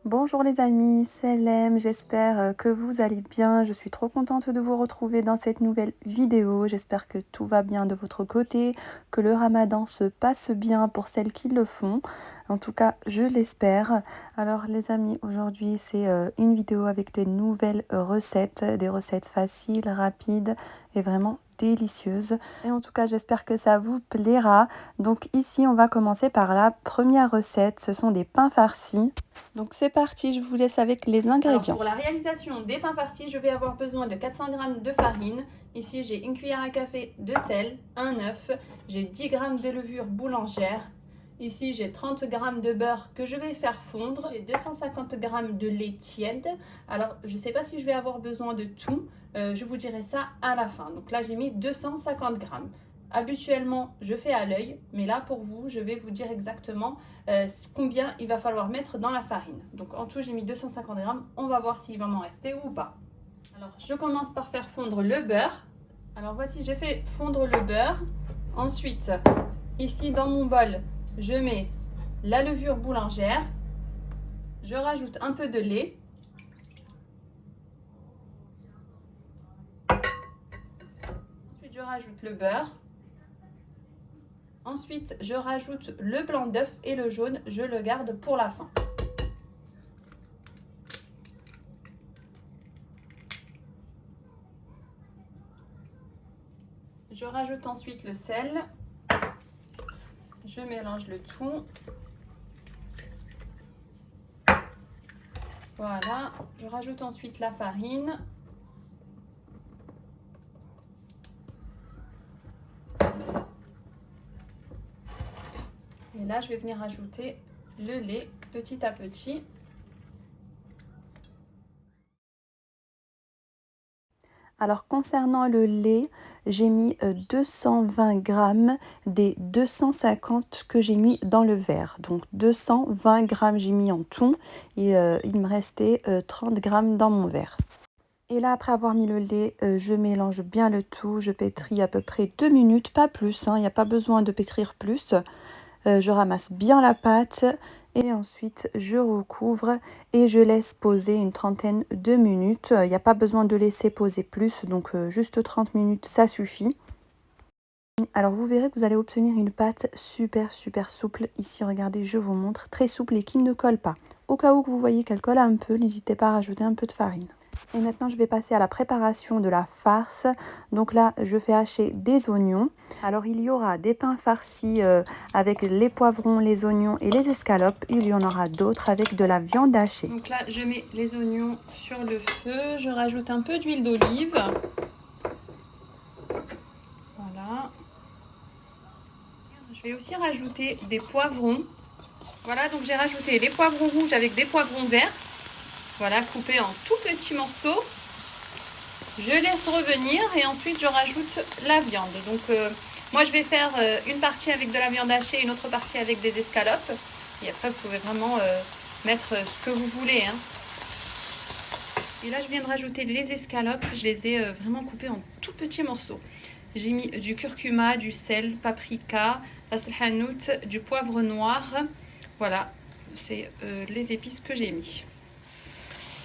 Bonjour les amis, c'est Lem, j'espère que vous allez bien. Je suis trop contente de vous retrouver dans cette nouvelle vidéo. J'espère que tout va bien de votre côté, que le ramadan se passe bien pour celles qui le font. En tout cas, je l'espère. Alors les amis, aujourd'hui c'est une vidéo avec des nouvelles recettes, des recettes faciles, rapides et vraiment délicieuses. Et en tout cas, j'espère que ça vous plaira. Donc ici, on va commencer par la première recette. Ce sont des pains farcis. Donc c'est parti, je vous laisse avec les ingrédients. Alors pour la réalisation des pains farcis, je vais avoir besoin de 400 g de farine. Ici j'ai une cuillère à café de sel, un œuf, j'ai 10 g de levure boulangère. Ici j'ai 30 g de beurre que je vais faire fondre. J'ai 250 g de lait tiède. Alors je ne sais pas si je vais avoir besoin de tout, je vous dirai ça à la fin. Donc là j'ai mis 250 g. Habituellement, je fais à l'œil, mais là pour vous, je vais vous dire exactement combien il va falloir mettre dans la farine. Donc en tout, j'ai mis 250 g. On va voir s'il va m'en rester ou pas. Alors, je commence par faire fondre le beurre. Alors voici, j'ai fait fondre le beurre. Ensuite, ici dans mon bol, je mets la levure boulangère. Je rajoute un peu de lait. Ensuite, je rajoute le beurre. Ensuite, je rajoute le blanc d'œuf et le jaune, je le garde pour la fin. Je rajoute ensuite le sel. Je mélange le tout. Voilà, je rajoute ensuite la farine. Et là, je vais venir ajouter le lait petit à petit. Alors concernant le lait, j'ai mis 220 g des 250 que j'ai mis dans le verre. Donc 220 g j'ai mis en tout et il me restait 30 g dans mon verre. Et là, après avoir mis le lait, je mélange bien le tout. Je pétris à peu près 2 minutes, pas plus, hein, il n'y a pas besoin de pétrir plus. Je ramasse bien la pâte et ensuite je recouvre et je laisse poser une trentaine de minutes. Il n'y a pas besoin de laisser poser plus, donc juste 30 minutes ça suffit. Alors vous verrez que vous allez obtenir une pâte super souple. Ici regardez, je vous montre, très souple et qui ne colle pas. Au cas où que vous voyez qu'elle colle un peu, n'hésitez pas à rajouter un peu de farine. Et maintenant, je vais passer à la préparation de la farce. Donc là, je fais hacher des oignons. Alors, il y aura des pains farcis avec les poivrons, les oignons et les escalopes. Il y en aura d'autres avec de la viande hachée. Donc là, je mets les oignons sur le feu. Je rajoute un peu d'huile d'olive. Voilà. Je vais aussi rajouter des poivrons. Voilà, donc j'ai rajouté les poivrons rouges avec des poivrons verts. Voilà, coupés en tout petits morceaux. Je laisse revenir et ensuite je rajoute la viande. Donc moi je vais faire une partie avec de la viande hachée et une autre partie avec des escalopes. Et après vous pouvez vraiment mettre ce que vous voulez, hein. Et là je viens de rajouter les escalopes. Je les ai vraiment coupées en tout petits morceaux. J'ai mis du curcuma, du sel, paprika, ras el hanout, du poivre noir. Voilà, c'est les épices que j'ai mis.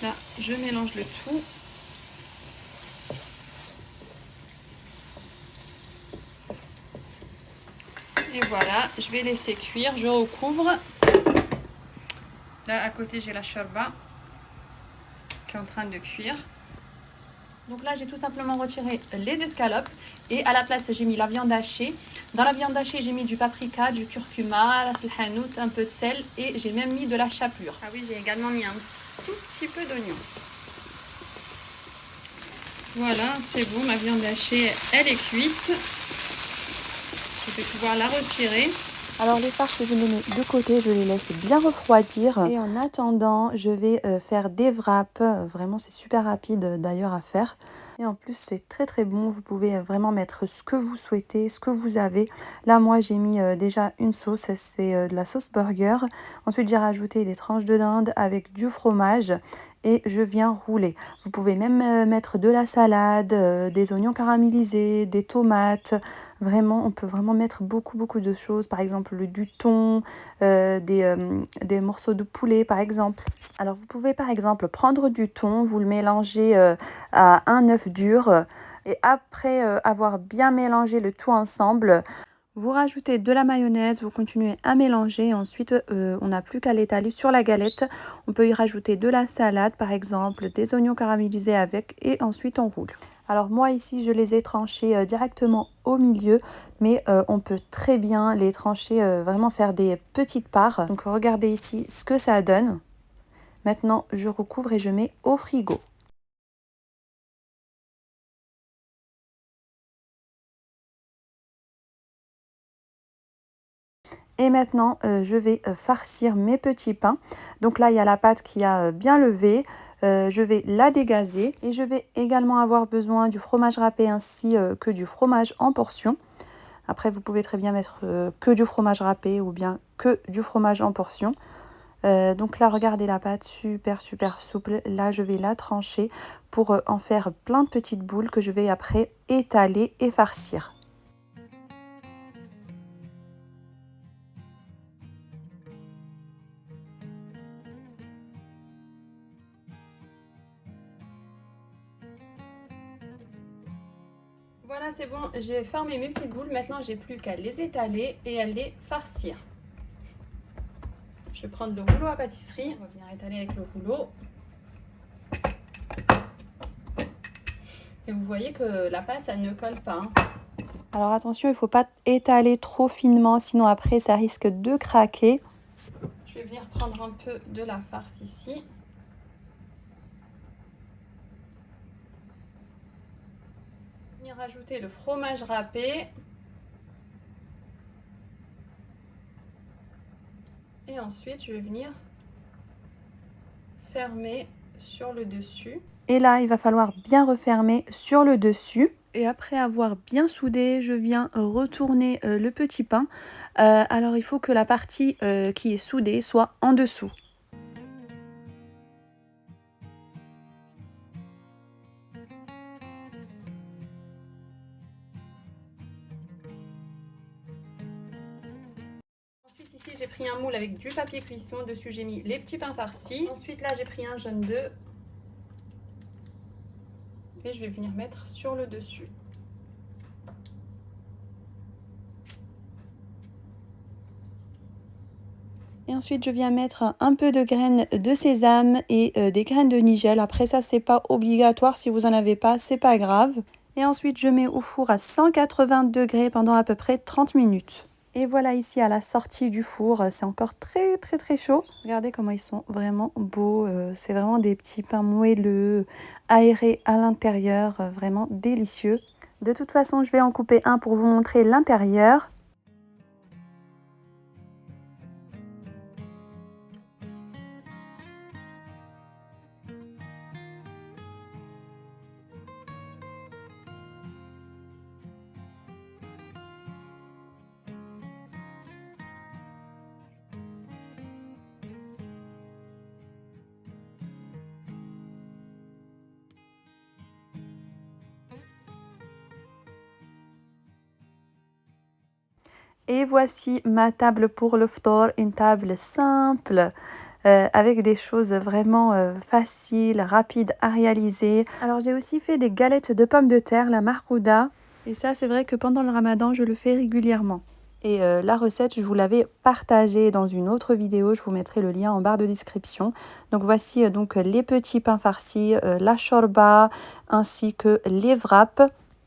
Là je mélange le tout. Et voilà, je vais laisser cuire, je recouvre. Là, à côté, j'ai la shorba qui est en train de cuire. Donc là, j'ai tout simplement retiré les escalopes et à la place, j'ai mis la viande hachée. Dans la viande hachée, j'ai mis du paprika, du curcuma, ras el hanout, un peu de sel et j'ai même mis de la chapelure. Ah oui, j'ai également mis un tout petit peu d'oignon. Voilà, c'est bon, ma viande hachée, elle est cuite. Je vais pouvoir la retirer. Alors les farces, je les mets de côté, je les laisse bien refroidir. Et en attendant, je vais faire des wraps. Vraiment, c'est super rapide d'ailleurs à faire. Et en plus, c'est très bon. Vous pouvez vraiment mettre ce que vous souhaitez, ce que vous avez. Là, moi, j'ai mis déjà une sauce. C'est de la sauce burger. Ensuite, j'ai rajouté des tranches de dinde avec du fromage. et je viens rouler. Vous pouvez même mettre de la salade, des oignons caramélisés, des tomates. Vraiment, on peut vraiment mettre beaucoup de choses. Par exemple, du thon, des morceaux de poulet, par exemple. Alors, vous pouvez par exemple prendre du thon, vous le mélangez à un œuf dur. Et après avoir bien mélangé le tout ensemble, vous rajoutez de la mayonnaise, vous continuez à mélanger. Ensuite, on n'a plus qu'à l'étaler sur la galette. On peut y rajouter de la salade, par exemple, des oignons caramélisés avec, et ensuite on roule. Alors moi ici, je les ai tranchés directement au milieu, mais on peut très bien les trancher, vraiment faire des petites parts. Donc regardez ici ce que ça donne. Maintenant, je recouvre et je mets au frigo. Et maintenant, je vais farcir mes petits pains. Donc là, il y a la pâte qui a bien levé. Je vais la dégazer et je vais également avoir besoin du fromage râpé ainsi que du fromage en portions. Après, vous pouvez très bien mettre que du fromage râpé ou bien que du fromage en portions. Donc là, regardez la pâte, super souple. Là, je vais la trancher pour en faire plein de petites boules que je vais après étaler et farcir. Voilà, c'est bon, j'ai formé mes petites boules. Maintenant, j'ai plus qu'à les étaler et à les farcir. Je vais prendre le rouleau à pâtisserie. On va venir étaler avec le rouleau. Et vous voyez que la pâte, ça ne colle pas. Alors attention, il ne faut pas étaler trop finement, sinon après, ça risque de craquer. Je vais venir prendre un peu de la farce ici. Venir rajouter le fromage râpé. Et ensuite, je vais venir fermer sur le dessus. Et là, il va falloir bien refermer sur le dessus. Et après avoir bien soudé, je viens retourner le petit pain. Alors, il faut que la partie qui est soudée soit en dessous. Ensuite, ici, j'ai pris un moule avec du papier cuisson. Dessus, j'ai mis les petits pains farcis. Ensuite, là, j'ai pris un jaune d'œuf. Et je vais venir mettre sur le dessus. Et ensuite, je viens mettre un peu de graines de sésame et des graines de nigel. Après ça, c'est pas obligatoire. Si vous n'en avez pas, c'est pas grave. Et ensuite, je mets au four à 180 degrés pendant à peu près 30 minutes. Et voilà ici à la sortie du four, c'est encore très chaud. Regardez comment ils sont vraiment beaux. C'est vraiment des petits pains moelleux, aérés à l'intérieur, vraiment délicieux. De toute façon, je vais en couper un pour vous montrer l'intérieur. Et voici ma table pour le ftour, une table simple, avec des choses vraiment faciles, rapides à réaliser. Alors j'ai aussi fait des galettes de pommes de terre, la marrouda. Et ça, c'est vrai que pendant le ramadan, je le fais régulièrement. Et la recette, je vous l'avais partagée dans une autre vidéo. Je vous mettrai le lien en barre de description. Donc voici donc les petits pains farcis, la shorba, ainsi que les wraps.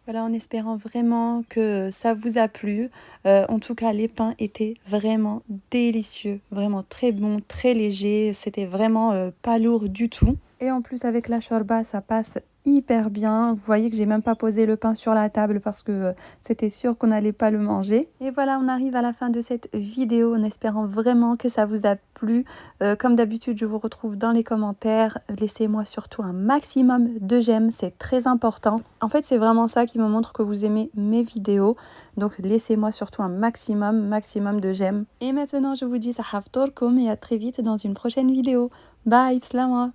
Voilà, en espérant vraiment que ça vous a plu. En tout cas, les pains étaient vraiment délicieux, vraiment très bons, très légers. C'était vraiment pas lourd du tout. Et en plus, avec la shorba, ça passe hyper bien. Vous voyez que j'ai même pas posé le pain sur la table parce que c'était sûr qu'on n'allait pas le manger. Et voilà, on arrive à la fin de cette vidéo en espérant vraiment que ça vous a plu. Comme d'habitude, je vous retrouve dans les commentaires. Laissez-moi surtout un maximum de j'aime, c'est très important. En fait, c'est vraiment ça qui me montre que vous aimez mes vidéos. Donc, laissez-moi surtout un maximum de j'aime. Et maintenant, je vous dis sahaf torkoum et à très vite dans une prochaine vidéo. Bye, pslama.